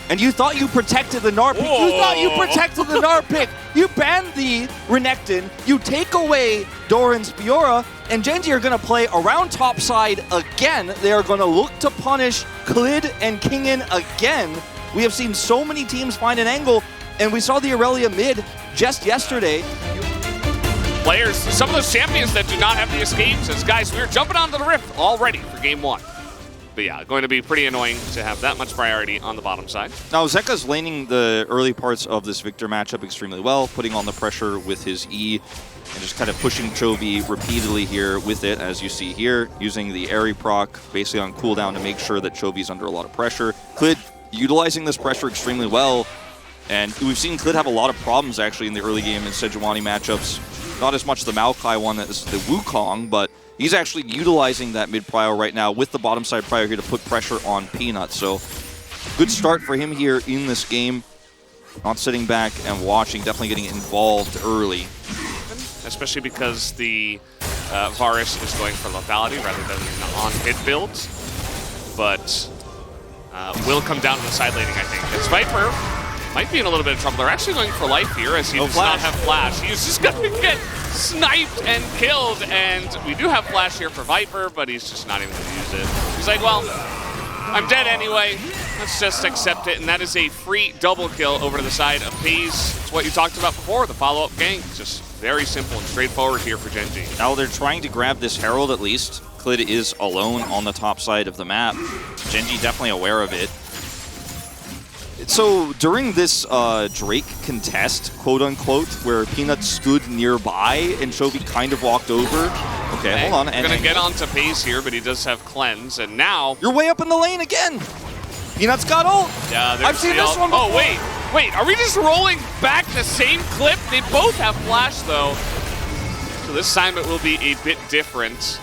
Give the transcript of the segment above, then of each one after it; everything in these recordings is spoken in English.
And you thought you protected the Gnar pick. Whoa. You thought you protected the Gnar pick. You banned the Renekton. You take away Doran's Fiora. And Gen.G are going to play around topside again. They are going to look to punish Klid and Kingen again. We have seen so many teams find an angle. And we saw the Aurelia mid just yesterday. Players, some of those champions that do not have the escapes. As guys, we're jumping onto the Rift already for game 1. But yeah, going to be pretty annoying to have that much priority on the bottom side. Now, Zeka's laning the early parts of this Victor matchup extremely well, putting on the pressure with his E, and just kind of pushing Chovy repeatedly here with it, as you see here, using the Airy proc basically on cooldown to make sure that Chovy's under a lot of pressure. Klid utilizing this pressure extremely well, and we've seen Klid have a lot of problems actually in the early game in Sejuani matchups. Not as much the Maokai one as the Wukong, but he's actually utilizing that mid prio right now with the bottom side prio here to put pressure on Peanut. So good start for him here in this game. Not sitting back and watching, definitely getting involved early. Especially because the Varus is going for lethality rather than on-hit builds. But will come down to the side laning, I think. As Viper might be in a little bit of trouble. They're actually going for life here as he does not have flash. He's just going to get sniped and killed. And we do have flash here for Viper, but he's just not even going to use it. He's like, well, I'm dead anyway. Let's just accept it. And that is a free double kill over to the side of FaZe. It's what you talked about before, the follow-up gank. Just very simple and straightforward here for Gen.G. Now they're trying to grab this Herald at least. Klid is alone on the top side of the map. Gen.G definitely aware of it. So during this Drake contest, quote-unquote, where Peanut stood nearby and Chovy kind of walked over. Okay, hold on. He's going to get onto pace here, but he does have cleanse, and now... You're way up in the lane again! Peanut's got ult! Yeah, I've seen this one before. Oh, wait, are we just rolling back the same clip? They both have flash, though. So this assignment will be a bit different.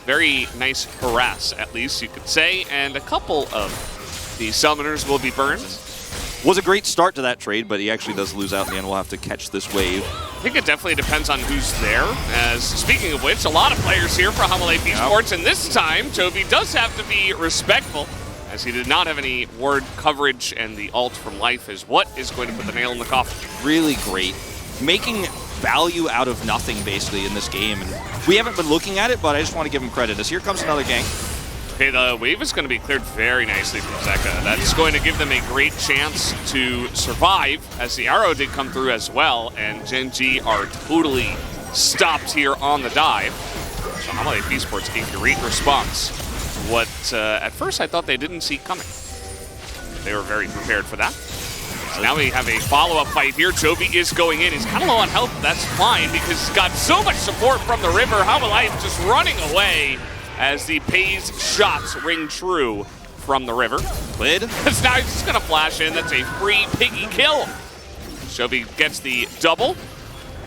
Very nice harass, at least you could say, and a couple of the summoners will be burned. Was a great start to that trade, but he actually does lose out in the end. We'll have to catch this wave. I think it definitely depends on who's there. As speaking of which, a lot of players here for HLE Esports, and this time Chovy does have to be respectful, as he did not have any ward coverage, and the ult from life is what is going to put the nail in the coffin. Really great. Making value out of nothing, basically, in this game. And we haven't been looking at it, but I just want to give him credit. As here comes another gank. Okay, the wave is going to be cleared very nicely from Zeka. That's going to give them a great chance to survive, as the arrow did come through as well, and Gen.G are totally stopped here on the dive. So HLE Esports, a great response. What, at first I thought they didn't see coming. They were very prepared for that. So now we have a follow-up fight here. Chovy is going in. He's kind of low on health, but that's fine, because he's got so much support from the river. HLE just running away, as the FaZe shots ring true from the river. Klid. Because now he's just going to flash in. That's a free piggy kill. Chovy gets the double.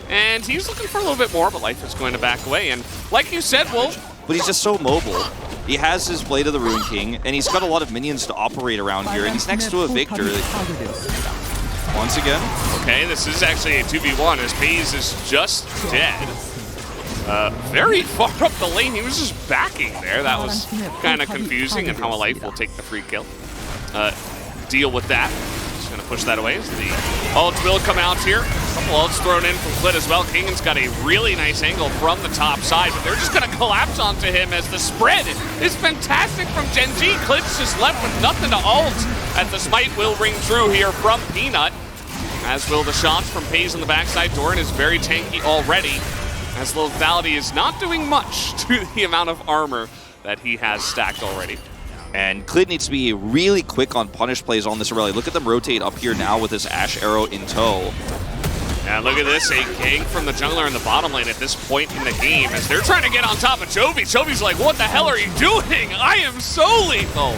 And he's looking for a little bit more, but life is going to back away. And like you said, Wolf. But he's just so mobile. He has his Blade of the Ruin King, and he's got a lot of minions to operate around here, and he's next to a Victor. Once again. Okay, this is actually a 2v1, as FaZe is just dead. Very far up the lane. He was just backing there. That was kind of confusing, and HLE will take the free kill. Deal with that. Just going to push that away. So the ult will come out here. A couple ults thrown in from Klid as well. Kingan's got a really nice angle from the top side, but they're just going to collapse onto him as the spread is fantastic from Gen.G. Klid's just left with nothing to ult, as the smite will ring true here from Peanut. As will the shots from FaZe on the backside. Doran is very tanky already, as lethality is not doing much to the amount of armor that he has stacked already. And Klid needs to be really quick on punish plays on this Aurelia. Look at them rotate up here now with this Ash Arrow in tow. And look at this, a gank from the jungler in the bottom lane at this point in the game, as they're trying to get on top of Chovy. Chovy's like, what the hell are you doing? I am so lethal.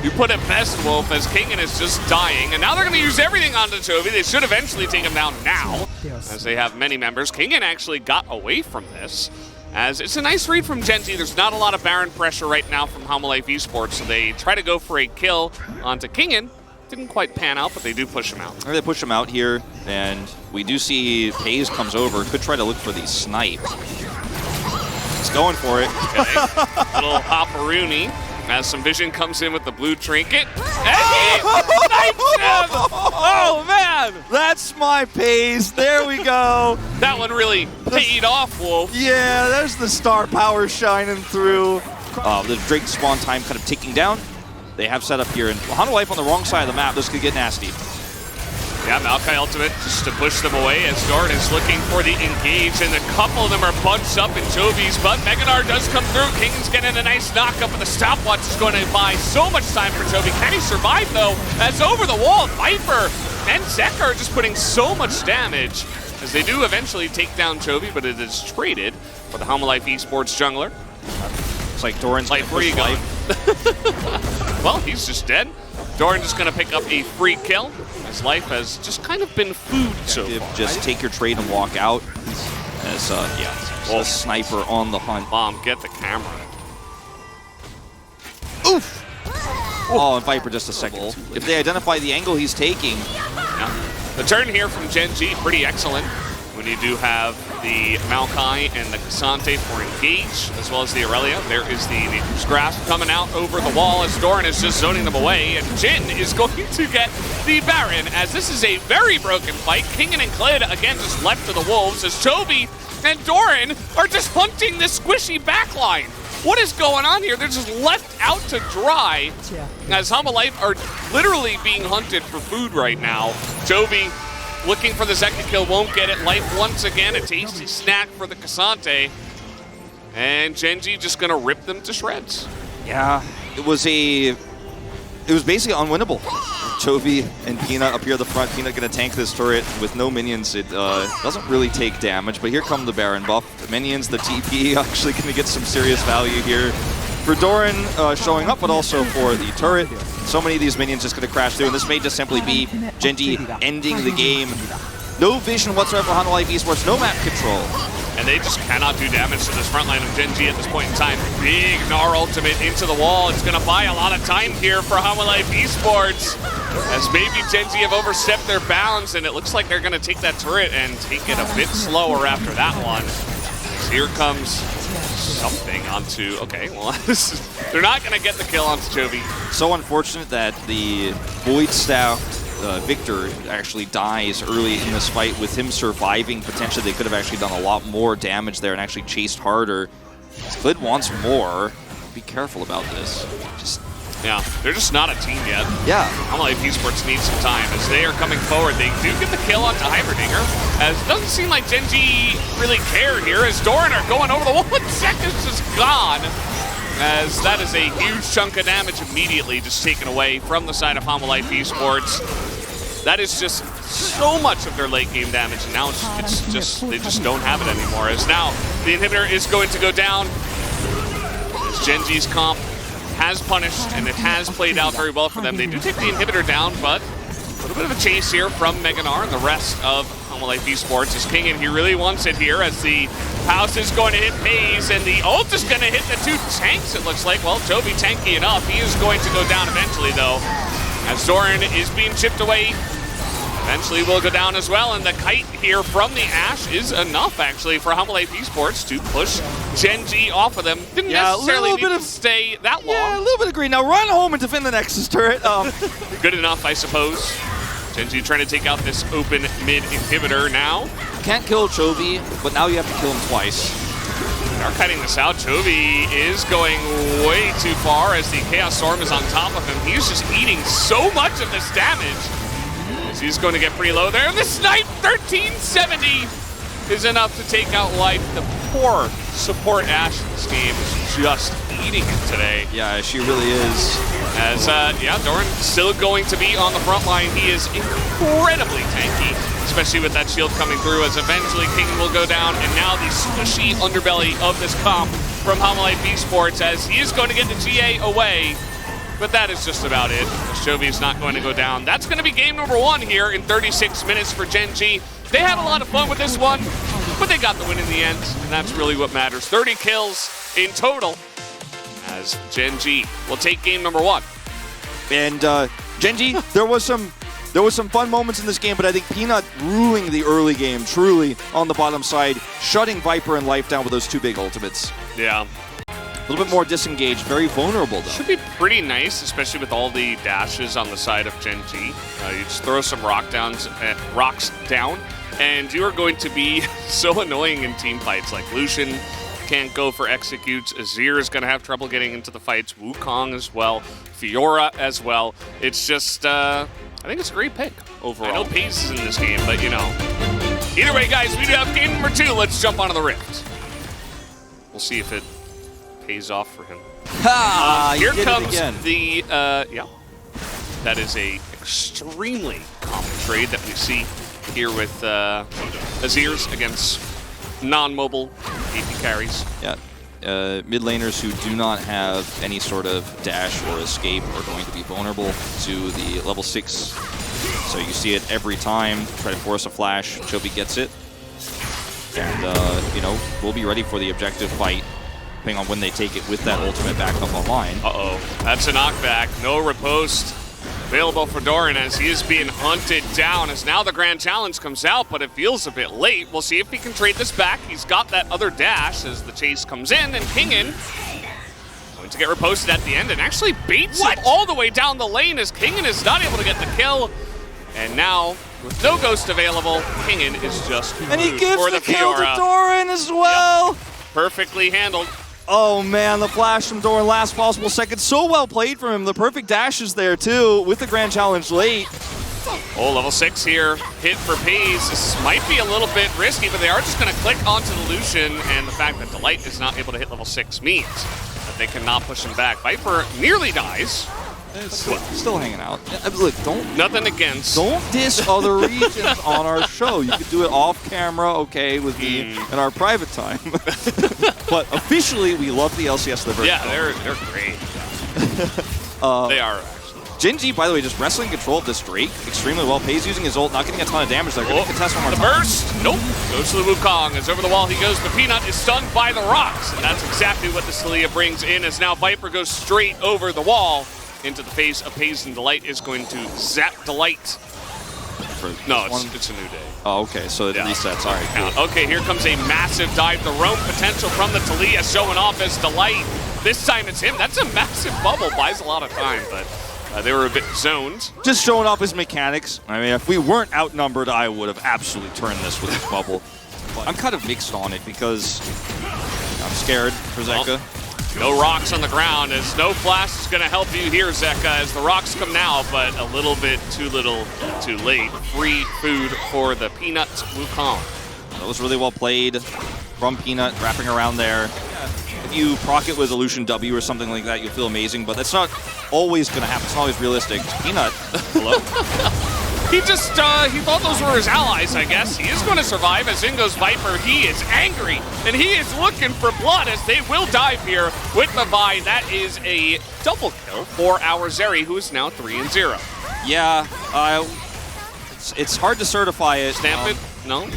You put it best, Wolf, as Kingen is just dying, and now they're going to use everything onto Chovy. They should eventually take him down now, as they have many members. Kingen actually got away from this, as it's a nice read from Gen.G. There's not a lot of Baron pressure right now from HLE Esports, so they try to go for a kill onto Kingen. Didn't quite pan out, but they do push him out. They push him out here, and we do see FaZe comes over. Could try to look for the snipe. He's going for it. Okay. Little hopperoonie As some vision comes in with the blue trinket. And he snipes him! Oh, man! That's my pace. There we go. That one really paid off, Wolf. Yeah, there's the star power shining through. The Drake spawn time kind of ticking down. They have set up here, and Hanwha Life on the wrong side of the map. This could get nasty. Yeah, Maokai ultimate just to push them away as Dorn is looking for the engage, and a couple of them are bunched up in Jovi's, but Meganar does come through. King's getting a nice knockup, and the stopwatch is going to buy so much time for Jovi. Can he survive, though? As over the wall, Viper and Zeka are just putting so much damage as they do eventually take down Jovi, but it is traded for the Hanwha Life Esports jungler. It's like Doran's Life, where you going? Well, he's just dead. Doran just going to pick up a free kill. His life has just kind of been food so far. Just take your trade and walk out. As, a sniper on the hunt. Bomb, get the camera. Oof! Oh, and Viper just a second. If they identify the angle he's taking. Yeah. The turn here from Gen G, pretty excellent. When you do have the Maokai and the Cassante for engage, as well as the Aurelia. There is the Nature's Grasp coming out over the wall as Doran is just zoning them away, and Jin is going to get the Baron, as this is a very broken fight. Kingen and Klid, again, just left to the Wolves, as Toby and Doran are just hunting this squishy backline. What is going on here? They're just left out to dry, as Hanwha Life are literally being hunted for food right now. Toby looking for the Zeka kill, won't get it. Life once again, a tasty snack for the Cassante. And Gen G just gonna rip them to shreds. Yeah, it was basically unwinnable. Chovy and Peanut up here at the front. Peanut gonna tank this turret with no minions. It doesn't really take damage, but here come the Baron buff. The minions, the TP, actually gonna get some serious value here. For Doran showing up, but also for the turret. So many of these minions just going to crash through, and this may just simply be Genji ending the game. No vision whatsoever for Hanwha Life Esports, no map control. And they just cannot do damage to this front line of Genji at this point in time. Big Gnar ultimate into the wall. It's going to buy a lot of time here for Hanwha Life Esports, as maybe Genji have overstepped their bounds, and it looks like they're going to take that turret and take it a bit slower after that one. So here comes something onto, okay, well, they're not going to get the kill onto Chovy. So unfortunate that the Void-staffed Victor actually dies early in this fight. With him surviving, potentially they could have actually done a lot more damage there and actually chased harder. Squid wants more. Be careful about this. Yeah, they're just not a team yet. Yeah. Hanwha Life Esports needs some time as they are coming forward. They do get the kill onto Heimerdinger, as it doesn't seem like Genji really cared here, as Doran are going over the wall. 1 second's just gone, as that is a huge chunk of damage immediately just taken away from the side of Hanwha Life Esports. That is just so much of their late game damage, and now it's just they just don't have it anymore. As now the inhibitor is going to go down, as Genji's comp has punished, and it has played out very well for them. They do take the inhibitor down, but a little bit of a chase here from Meganar and the rest of Hanwha Life Esports. As Kingen, he really wants it here, as the house is going to hit Pays, and the ult is going to hit the 2 tanks, it looks like. Well, Toby tanky enough. He is going to go down eventually, though, as Doran is being chipped away. Eventually will go down as well, and the kite here from the Ashe is enough, actually, for Hanwha Life Esports to push Genji off of them. Didn't necessarily need to stay that long. Yeah, a little bit of green. Now run home and defend the Nexus turret. Good enough, I suppose. Genji trying to take out this open mid inhibitor now. Can't kill Chovy, but now you have to kill him twice. They're cutting this out. Chovy is going way too far, as the Chaos Storm is on top of him. He's just eating so much of this damage. He's going to get pretty low there. The snipe, 1370, is enough to take out Life. The poor support Ashe in this game is just eating it today. Yeah, she really is. As, Doran still going to be on the front line. He is incredibly tanky, especially with that shield coming through, as eventually King will go down, and now the squishy underbelly of this comp from Hanwha Life Esports, as he is going to get the GA away. But that is just about it. Chovy is not going to go down. That's going to be game number 1 here in 36 minutes for Gen G. They had a lot of fun with this one, but they got the win in the end, and that's really what matters. 30 kills in total, as Gen G will take game number 1. And Gen G, there was some fun moments in this game, but I think Peanut ruling the early game, truly on the bottom side, shutting Viper and Life down with those 2 big ultimates. Yeah. A little bit more disengaged, very vulnerable though. Should be pretty nice, especially with all the dashes on the side of Gen G. You just throw some rocks down, and you are going to be so annoying in team fights. Like Lucian can't go for executes. Azir is going to have trouble getting into the fights. Wukong as well. Fiora as well. It's just, I think it's a great pick overall. I know Pace is in this game, but you know. Either way, guys, we do have game number 2. Let's jump onto the Rift. We'll see if it pays off for him. Here comes the, that is a extremely common trade that we see here with Azir's against non-mobile AP carries. Yeah, mid laners who do not have any sort of dash or escape are going to be vulnerable to the level 6. So you see it every time. Try to force a flash. Chobi gets it. And, you know, we'll be ready for the objective fight, depending on when they take it with that ultimate back up online. Uh-oh. That's a knockback. No riposte available for Doran as he is being hunted down. As now the Grand Challenge comes out, but it feels a bit late. We'll see if he can trade this back. He's got that other dash as the chase comes in, and Kingen going to get riposted at the end and actually baits him all the way down the lane as Kingen is not able to get the kill. And now, with no Ghost available, Kingen is just and he gives for the Fiora. kill to Doran as well. Yep. Perfectly handled. Oh man, the flash from Doran, last possible second. So well played from him. The perfect dash is there too, with the Grand Challenge late. Oh, level 6 here. Hit for Paze. This might be a little bit risky, but they are just going to click onto the Lucian, and the fact that Delight is not able to hit level 6 means that they cannot push him back. Viper nearly dies. Still hanging out. Look, nothing against. Don't diss other regions on our show. You could do it off camera, okay, with me in our private time. But officially, we love the LCS liver. Yeah, they're great. They are actually. Gen G, by the way, just wrestling control of this Drake extremely well. Pace using his ult, not getting a ton of damage. They're going to contest one more time. The burst. Nope. Goes to the Wukong. As over the wall he goes. The Peanut is stunned by the rocks, and that's exactly what the Celia brings in. As now Viper goes straight over the wall into the face of Paze, and Delight is going to zap Delight. No, it's a new day. Oh, okay, so it resets. All right, cool. Okay, here comes a massive dive. The roam potential from the Talia showing off as Delight. This time it's him. That's a massive bubble. Buys a lot of time, but they were a bit zoned. Just showing off his mechanics. I mean, if we weren't outnumbered, I would have absolutely turned this with this bubble. But I'm kind of mixed on it because I'm scared for Zeka. No rocks on the ground, as no flash is going to help you here, Zeka, as the rocks come now, but a little bit too little too late. Free food for the Peanut Wukong. That was really well played from Peanut, wrapping around there. If you proc it with a Lucian W or something like that, you'll feel amazing, but that's not always going to happen. It's not always realistic. Peanut, hello? He just, he thought those were his allies, I guess. He is going to survive as in goes Viper. He is angry, and he is looking for blood as they will dive here with the Vi. That is a double kill for our Zeri, who is now 3-0. Yeah, it's hard to certify it. Stamp it? No?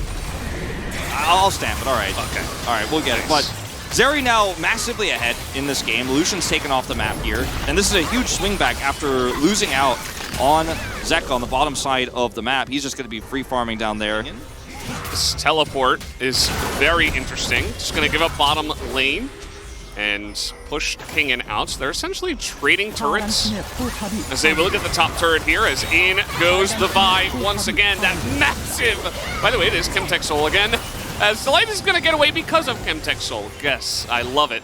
I'll stamp it, all right. Okay. All right, we'll get it. But Zeri now massively ahead in this game. Lucian's taken off the map here, and this is a huge swing back after losing out on Zeka on the bottom side of the map. He's just going to be free farming down there. This teleport is very interesting. Just going to give up bottom lane and push Kingen out. So they're essentially trading turrets as they will get the top turret here as in goes the Vi once again. That massive, by the way, it is Chemtech Soul again. As Delight is going to get away because of Chemtech Soul. Yes, I love it.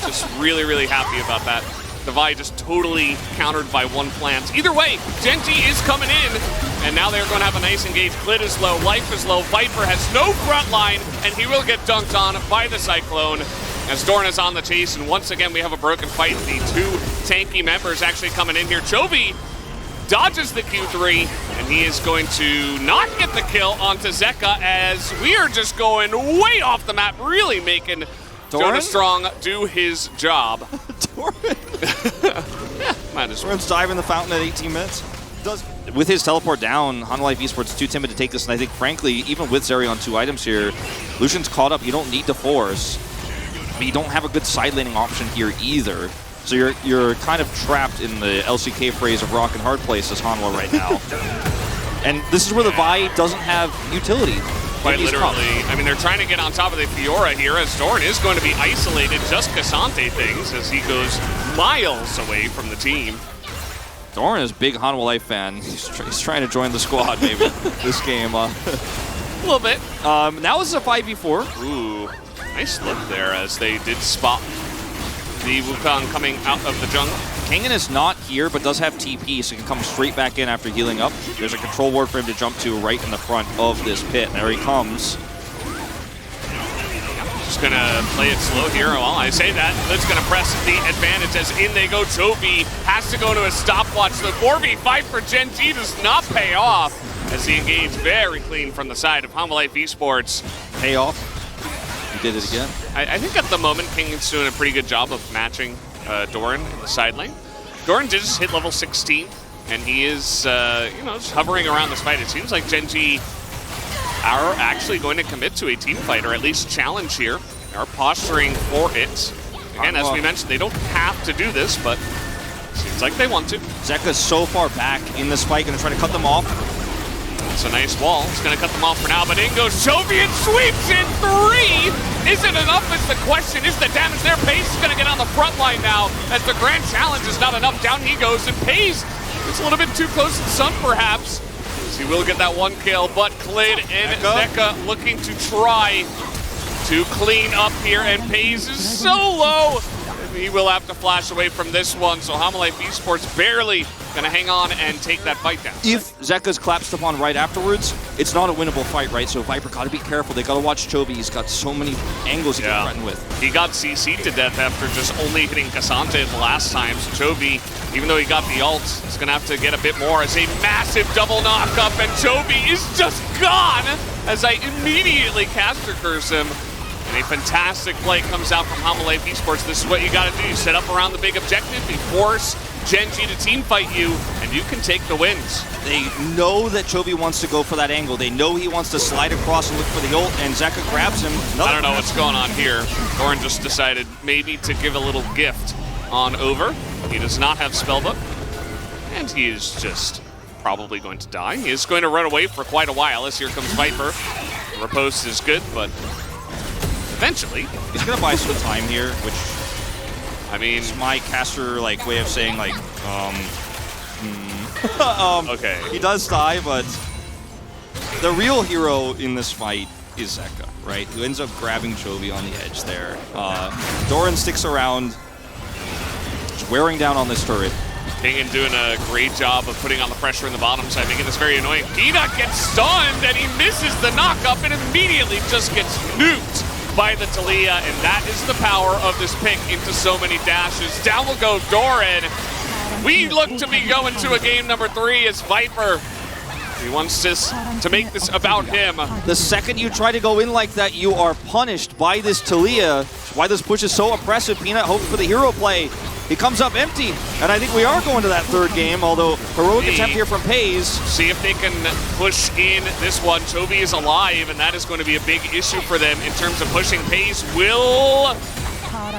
Just really, really happy about that. The Vi just totally countered by one plant. Either way, Gen G is coming in, and now they're going to have a nice engage. Clit is low, life is low, Viper has no front line, and he will get dunked on by the Cyclone as Dorn is on the chase, and once again we have a broken fight. The two tanky members actually coming in here. Chovy dodges the Q3, and he is going to not get the kill onto Zeka as we are just going way off the map, really making Jonah Strong do his job. Doran? Yeah, might as well. Doran's diving the fountain at 18 minutes. With his teleport down, Hanwha Esports is too timid to take this, and I think, frankly, even with Zeri on 2 items here, Lucian's caught up. You don't need to force, but you don't have a good side laning option here either. So you're kind of trapped in the LCK phrase of rock and hard place as Hanwha right now. And this is where the Vi doesn't have utility. Quite literally. I mean, they're trying to get on top of the Fiora here as Doran is going to be isolated. Just Cassante things as he goes miles away from the team. Doran is a big Hanwha Life fan. He's trying to join the squad maybe this game. A little bit. Now it's a 5v4. Ooh, nice look there as they did spot the Wukong coming out of the jungle. Kangen is not here, but does have TP, so he can come straight back in after healing up. There's a control ward for him to jump to right in the front of this pit. And there he comes. Just gonna play it slow here. Well, I say that, Lid's gonna press the advantage as in they go. Chovy has to go to a stopwatch. The 4v5 for Gen G does not pay off as he engaged very clean from the side of Hanwha Life Esports. Pay off. He did it again. I think at the moment, Kangen's doing a pretty good job of matching Doran in the side lane. Doran did just hit level 16, and he is, just hovering around this fight. It seems like Gen G are actually going to commit to a team fight, or at least challenge here. They are posturing for it. Again, as we mentioned, they don't have to do this, but seems like they want to. Zeka's so far back in this fight, going to try to cut them off. It's a nice wall. It's going to cut them off for now, but in goes Chovy and sweeps in 3! Is it enough is the question. Is the damage there? Pace is going to get on the front line now as the grand challenge is not enough. Down he goes, and Pace is a little bit too close to the sun, perhaps. He will get that one kill, but Klid and Zeka looking to try to clean up here, and Pace is so low. He will have to flash away from this one, so Hanwha Life Esports barely gonna hang on and take that fight down. If Zeka's collapsed upon right afterwards, it's not a winnable fight, right? So Viper gotta be careful. They gotta watch Chovy. He's got so many angles he can threaten with. He got CC'd to death after just only hitting Cassante the last time. So Chovy, even though he got the ult, is gonna have to get a bit more as a massive double knockup, and Chovy is just gone as I immediately caster curse him. And a fantastic play comes out from Hanwha Life Esports. This is what you gotta do. You set up around the big objective, you force Gen G to team fight you, and you can take the wins. They know that Chovy wants to go for that angle. They know he wants to slide across and look for the ult, and Zeka grabs him. I don't know what's going on here. Doran just decided maybe to give a little gift on over. He does not have Spellbook, and he is just probably going to die. He is going to run away for quite a while as here comes Viper. The riposte is good, but eventually he's gonna buy some time here, which I mean, it's my caster way of saying okay. He does die, but the real hero in this fight is Zeka, right? Who ends up grabbing Chovy on the edge there. Doran sticks around, just wearing down on this turret. Kangen doing a great job of putting on the pressure in the bottom side, making this very annoying. Peanut gets stunned and he misses the knockup and immediately just gets nuked by the Taliyah, and that is the power of this pick into so many dashes. Down will go Doran. We look to be going to a game number 3 as Viper. He wants this to make this about him. The second you try to go in like that, you are punished by this Taliyah. Why this push is so oppressive. Peanut hopes for the hero play. He comes up empty, and I think we are going to that third game, although heroic attempt here from Pays. See if they can push in this one. Chovy is alive, and that is going to be a big issue for them in terms of pushing. Pays will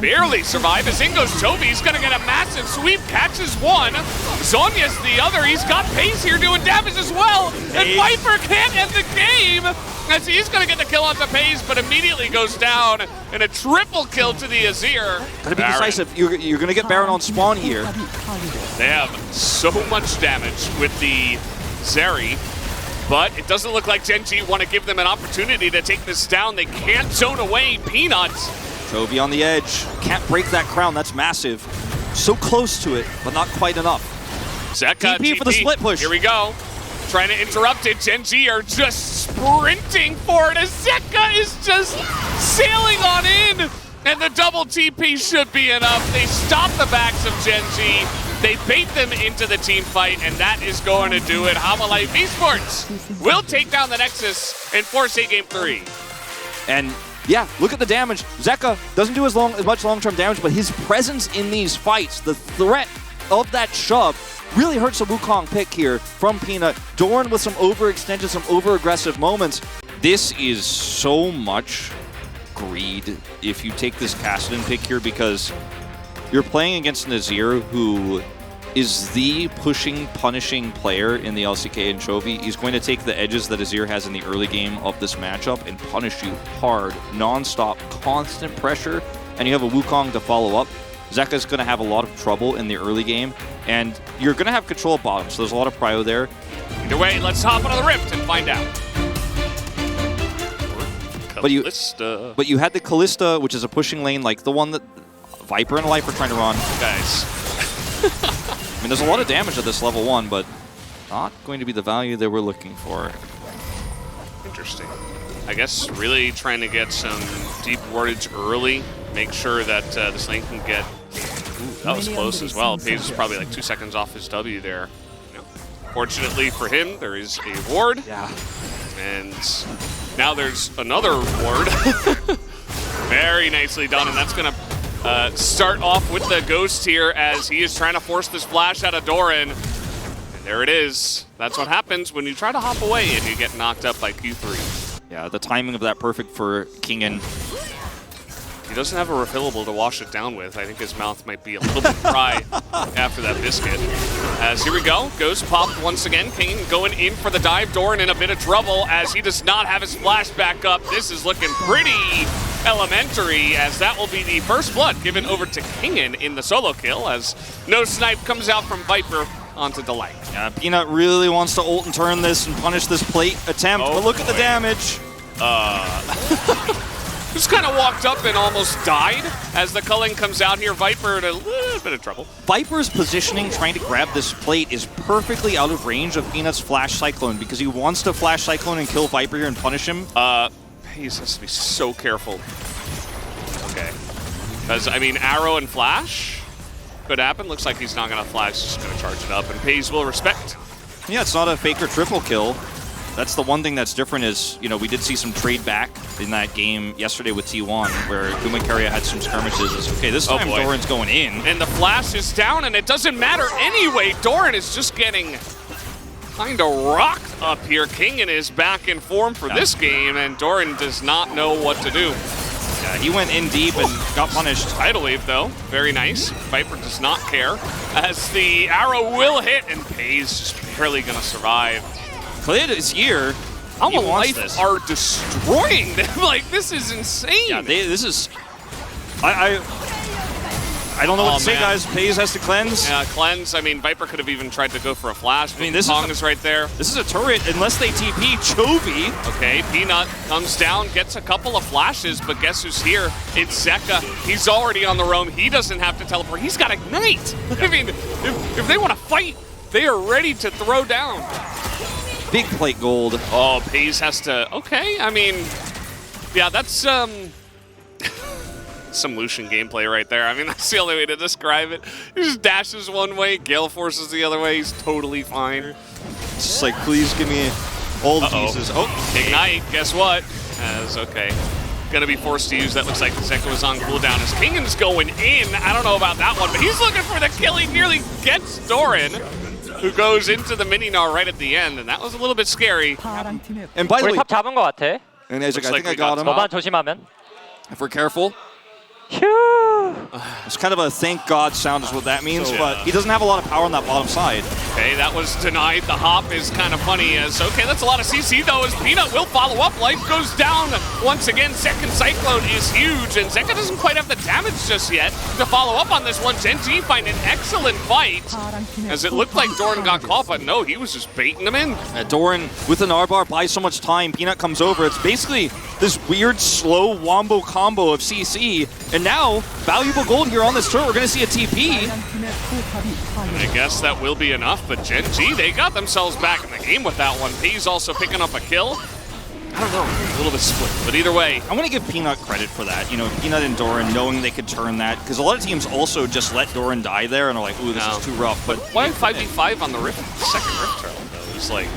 barely survive as in goes Chovy. He's going to get a massive sweep, catches one. Zonya's the other. He's got Pays here doing damage as well, and Viper can't end the game as he's going to get the kill onto Pays, but immediately goes down, and a triple kill to the Azir. Gotta be decisive. You're going to get Baron on spawn here. They have so much damage with the Zeri, but it doesn't look like Gen G want to give them an opportunity to take this down. They can't zone away Peanut. Chovy on the edge. Can't break that crown. That's massive. So close to it, but not quite enough. Zeka, TP for the split push. Here we go. Trying to interrupt it. Gen G are just sprinting for it as Zeka is just sailing on in. And the double TP should be enough. They stop the backs of Gen G. They bait them into the team fight, and that is going to do it. Hanwha Life Esports will take down the Nexus and force a game 3. And yeah, look at the damage. Zeka doesn't do as much long-term damage, but his presence in these fights, the threat of that shove, really hurts the Wukong pick here from Peanut. Doran with some overextension, some over-aggressive moments. This is so much greed if you take this Kassadin pick here, because you're playing against Nazir, who is the pushing, punishing player in the LCK and Chovy. He's going to take the edges that Azir has in the early game of this matchup and punish you hard, non-stop, constant pressure, and you have a Wukong to follow up. Zeka's going to have a lot of trouble in the early game, and you're going to have control of bottom, so there's a lot of prio there. Either way, let's hop onto the Rift and find out. But you had the Kalista, which is a pushing lane, like the one that Viper and Life are trying to run. Guys. I mean, there's a lot of damage at this level 1, but not going to be the value that we're looking for. Interesting. I guess really trying to get some deep wardage early, make sure that this lane can get... Ooh, that was close as well. Paige is probably like 2 seconds off his W there. You know, fortunately for him, there is a ward. Yeah. And now there's another ward. Very nicely done, and that's going to start off with the Ghost here as he is trying to force this flash out of Doran. And there it is. That's what happens when you try to hop away and you get knocked up by Q3. Yeah, the timing of that perfect for Kingen. He doesn't have a refillable to wash it down with. I think his mouth might be a little bit dry after that biscuit. As here we go, Ghost popped once again. Kingen going in for the dive. Doran in a bit of trouble as he does not have his flash back up. This is looking pretty elementary, as that will be the first blood given over to Kingen in the solo kill, as no snipe comes out from Viper onto Delight. Yeah, Peanut really wants to ult and turn this and punish this plate attempt, but look at the damage. Just kind of walked up and almost died as the culling comes out here. Viper in a little bit of trouble. Viper's positioning, trying to grab this plate, is perfectly out of range of Peanut's Flash Cyclone because he wants to Flash Cyclone and kill Viper here and punish him. He has to be so careful. Okay. Because, I mean, arrow and flash could happen. Looks like he's not going to flash, just going to charge it up, and Pays will respect. Yeah, it's not a fake or triple kill. That's the one thing that's different is, you know, we did see some trade back in that game yesterday with T1 where Gumacaria had some skirmishes. It's, okay, this time Doran's going in. And the flash is down, and it doesn't matter anyway. Doran is just getting kind of rocked up here. Kingen is back in form for this game, and Doran does not know what to do. Yeah, he went in deep and got punished. Tidal wave, though. Very nice. Viper does not care, as the arrow will hit, and Pays just barely going to survive. Klid is here. How Life are destroying them. Like, this is insane. Yeah, this is... I don't know what to say, guys. Pays has to cleanse. Yeah, cleanse. I mean, Viper could have even tried to go for a flash. I mean, this is right there. This is a turret, unless they TP Chovy. Okay, Peanut comes down, gets a couple of flashes, but guess who's here? It's Zeka. He's already on the roam. He doesn't have to teleport. He's got Ignite. I mean, if they want to fight, they are ready to throw down. Big plate gold. Oh, Pays has to... Okay, I mean... Yeah, that's... some Lucian gameplay right there. I mean, that's the only way to describe it. He just dashes one way, Gale forces the other way. He's totally fine. It's just like, please give me all the pieces. Oh, Ignite, guess what? Okay. Gonna be forced to use that. Looks like Zeka was on cooldown as Kingen's going in. I don't know about that one, but he's looking for the kill. He nearly gets Doran, who goes into the mini-gnar right at the end, and that was a little bit scary. And by the way, 탑 잡은 것 같아. and I think I got him. 너만 조심하면. If we're careful. 휴. It's kind of a thank God sound is what that means, but he doesn't have a lot of power on that bottom side. Okay, that was denied. The hop is kind of funny as, okay, that's a lot of CC though, as Peanut will follow up. Life goes down once again. Second Cyclone is huge, and Zeka doesn't quite have the damage just yet to follow up on this one. Gen.G find an excellent fight, as it looked like Doran got caught, but no, he was just baiting him in. Doran with an R-bar buys so much time. Peanut comes over. It's basically this weird slow wombo combo of CC, and now valuable gold here on this turret. We're going to see a TP. I guess that will be enough, but Gen.G, they got themselves back in the game with that one. P's also picking up a kill. I don't know, a little bit split, but either way. I want to give Peanut credit for that. You know, Peanut and Doran knowing they could turn that, because a lot of teams also just let Doran die there and are like, ooh, this is too rough. But why 5v5 on the second Rift turret, though? It's like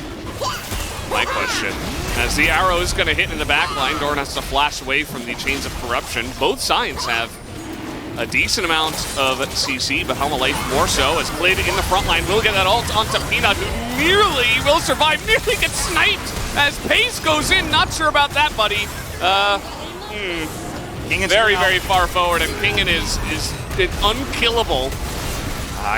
my question. As the arrow is going to hit in the back line, Doran has to flash away from the chains of corruption. Both sides have a decent amount of CC, but Helma Life more so, as Klid in the front line will get that ult onto Peanut, who nearly will survive, nearly gets sniped as Pace goes in. Not sure about that, buddy. Very, very far forward, and Kingen is unkillable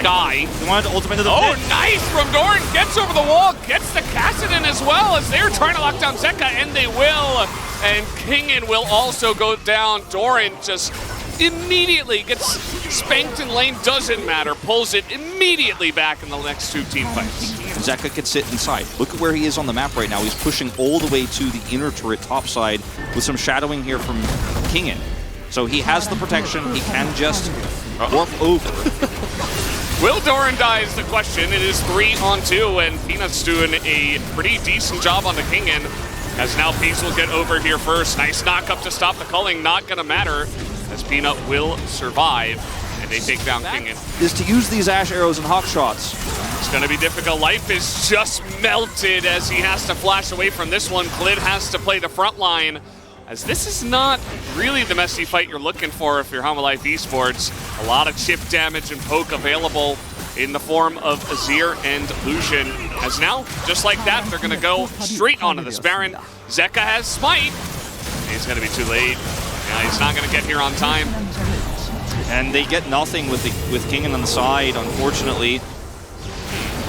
guy. He wanted to ultimate to the Oh, pit. nice from Doran. Gets over the wall, gets the Kassadin as well as they're trying to lock down Zeka, and they will. And Kingen will also go down. Doran just immediately gets spanked in lane, doesn't matter. Pulls it immediately back in the next two team fights. Zeka can sit inside. Look at where he is on the map right now. He's pushing all the way to the inner turret top side with some shadowing here from Kingen. So he has the protection. He can just warp over. Will Doran die is the question. It is 3-on-2, and Peanut's doing a pretty decent job on the Kingen. As now Peace will get over here first. Nice knock up to stop the culling. Not going to matter, as Peanut will survive, and they take down Kingen. Is to use these Ash arrows and hawk shots. It's going to be difficult. Life is just melted as he has to flash away from this one. Klid has to play the front line, as this is not really the messy fight you're looking for if you're Hanwha Life Esports. A lot of chip damage and poke available in the form of Azir and Lucian. As now, just like that, they're going to go straight onto this Baron. Zeka has Smite. He's going to be too late. Yeah, he's not going to get here on time. And they get nothing with Kingen on the side, unfortunately.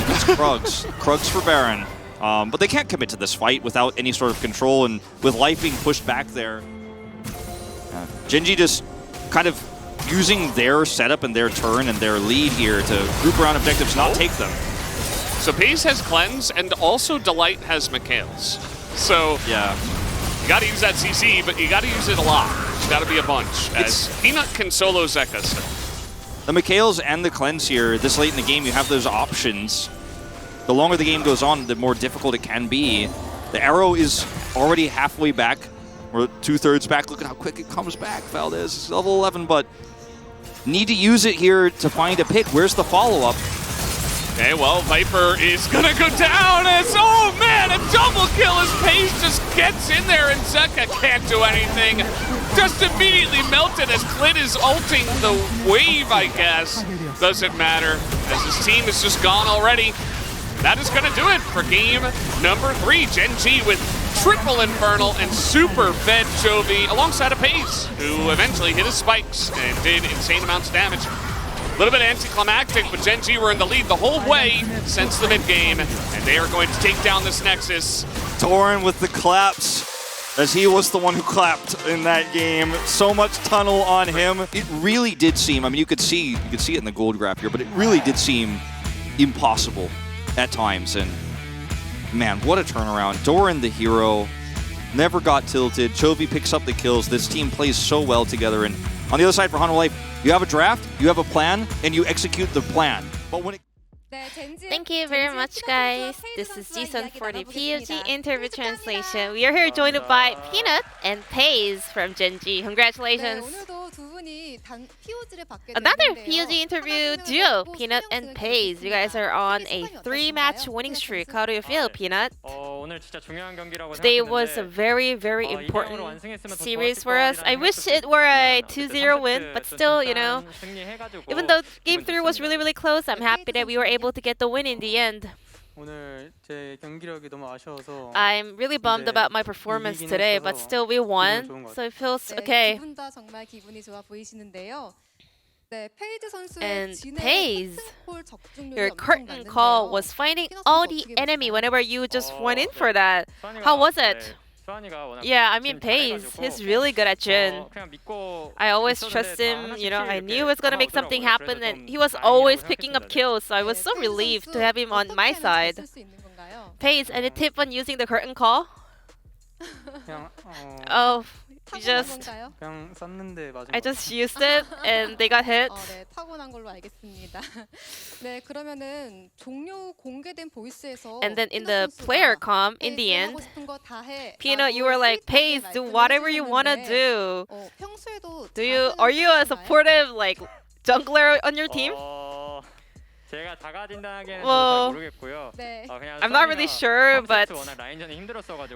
It's Krugs. Krugs for Baron. But they can't commit to this fight without any sort of control, and with life being pushed back there. Gen.G just kind of using their setup and their turn and their lead here to group around objectives, not take them. So Pace has Cleanse, and also Delight has Mikhail's. So yeah, you got to use that CC, but you got to use it a lot. It's got to be a bunch, as Peanut can solo Zeka still. The Mikhail's and the Cleanse here, this late in the game, you have those options. The longer the game goes on, the more difficult it can be. The arrow is already halfway back, or 2/3 back. Look at how quick it comes back, Valdez. It's level 11, but need to use it here to find a pick. Where's the follow-up? Okay, well, Viper is gonna go down as, oh man, a double kill as Pace just gets in there and Zeka can't do anything. Just immediately melted as Klid is ulting the wave, I guess. Doesn't matter, as his team is just gone already. That is gonna do it for game number 3. Gen.G with triple Infernal and super fed Chovy alongside a Pace, who eventually hit his spikes and did insane amounts of damage. A little bit anticlimactic, but Gen.G were in the lead the whole way since the mid-game, and they are going to take down this Nexus. Doran with the claps, as he was the one who clapped in that game. So much tunnel on him. It really did seem, I mean, you could see it in the gold graph here, but it really did seem impossible at times. And man, what a turnaround. Doran, the hero, never got tilted. Chovy picks up the kills. This team plays so well together. And on the other side for Hanwha Life, you have a draft, you have a plan, and you execute the plan. But when it Thank you very much, guys. This is Jason for the POG interview translation. We are here joined by Peanut and Paze from Gen.G. Congratulations. Another POG interview duo, Peanut and Paze. You guys are on a 3-match winning streak. How do you feel, Peanut? Today was a very, very important series for us. I wish it were a 2-0 win, but still, you know, even though Game 3 was really, really close, I'm happy that we were able to get the win in the end. I'm really bummed about my performance today, but still we won, so it feels okay. And Paze, your curtain call was finding all the enemy whenever you just went in for that. How was it? Yeah, I mean Paze, he's really good at Jhin. I always trust him, you know, I knew he was gonna make something happen and he was always picking up kills, so I was so relieved to have him on my side. Paze, any tip on using the curtain call? Oh, I just used it and they got hit. And then in the player comm, in the end, Peanut, you were like, Paze, do whatever you wanna do. Are you a supportive like jungler on your team? Well, I'm not really sure, but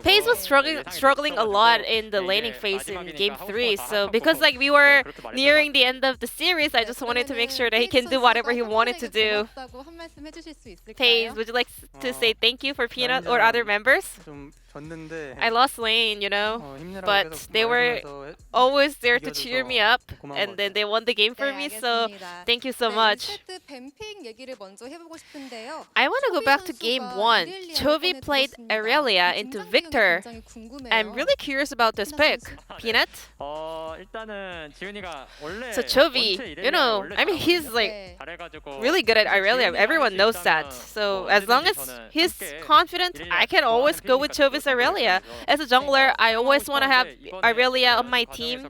Paze was struggling a lot in the laning phase in Game 3. So because like we were nearing the end of the series, I just wanted to make sure that he can do whatever he wanted to do. Paze, would you like to say thank you for Peanut or other members? I lost lane, you know, but they were always there to cheer me up, and then they won the game for me. So thank you so much. I want to go back to game 1. Chovy played Aurelia into Victor. I'm really curious about this pick. Peanut? So Chovy, you know, I mean, he's like really good at Aurelia. Everyone knows that. So as long as he's confident, I can always go with Chovy's Aurelia. As a jungler, I always want to have Aurelia on my team.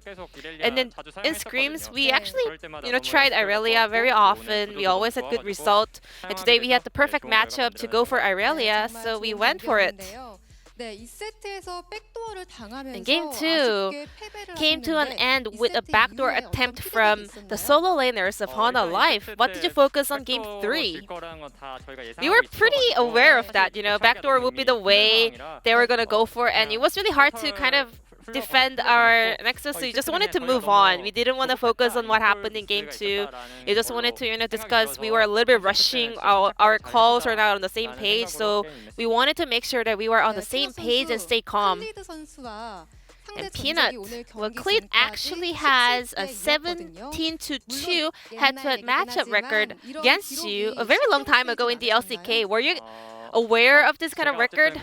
And then in scrims, we actually, you know, tried Aurelia very often. We always had good result. And today we had the perfect matchup to go for Aurelia, so we went for it. And game 2 came to an end with a backdoor attempt from the solo laners of Hana Life. What did you focus on game 3? We were pretty aware of that, you know, backdoor would be the way they were gonna go for, and it was really hard to kind of defend our Nexus, so we just wanted to move on. We didn't want to focus on what happened in game 2. We just wanted to, you know, discuss. We were a little bit rushing. Our calls are not on the same page, so we wanted to make sure that we were on the same page and stay calm. And Peanut, well, Cleat actually has a 17-2 head-to-head matchup record against you a very long time ago in the LCK. Were you aware of this kind of record?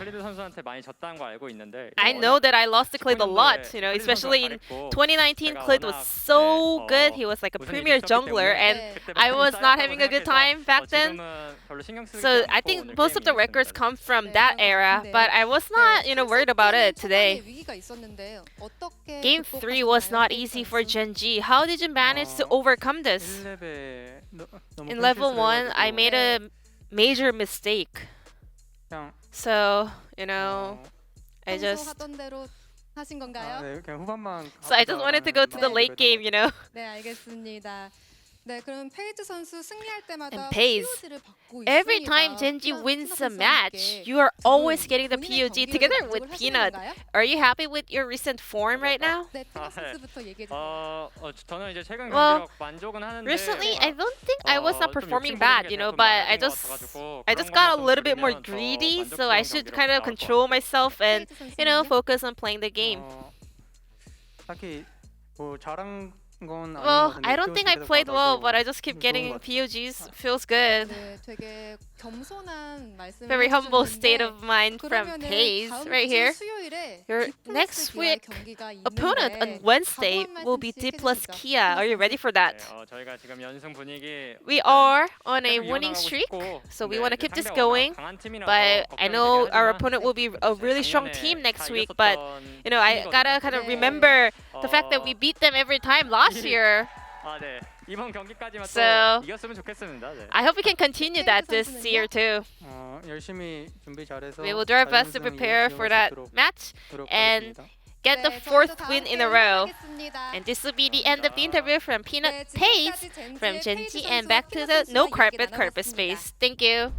I know that I lost to Cleat a lot, you know, especially in 2019. Cleat was so good. He was like a premier jungler, and I was not having a good time back then. So I think most of the records come from that era, but I was not, you know, worried about it today. Game 3 was not easy for Gen G. How did you manage to overcome this? In level 1, I made a major mistake. So, you know, I just wanted to go to the late game, you know. And Pace, every time Genji wins a match, you are always getting the POG together with Peanut. Are you happy with your recent form right now? Well, recently I don't think I was not performing bad, you know, but I just got a little bit more greedy, so I should kind of control myself and, you know, focus on playing the game. Well, I don't think I played well, but I just keep getting POGs. Feels good. Very humble state of mind from Pace right here. Your next week opponent on Wednesday will be D plus Kia. Are you ready for that? We are on a winning streak, so we want to keep this going. But I know our opponent will be a really strong team next week, but you know, I gotta kind of remember the fact that we beat them every time last year. So I hope we can continue that this year too. We will do our best to prepare for that match and get the 4th win in a row. And this will be the end of the interview from Peanut Pace from Gen G, and back to the no carpet space. Thank you.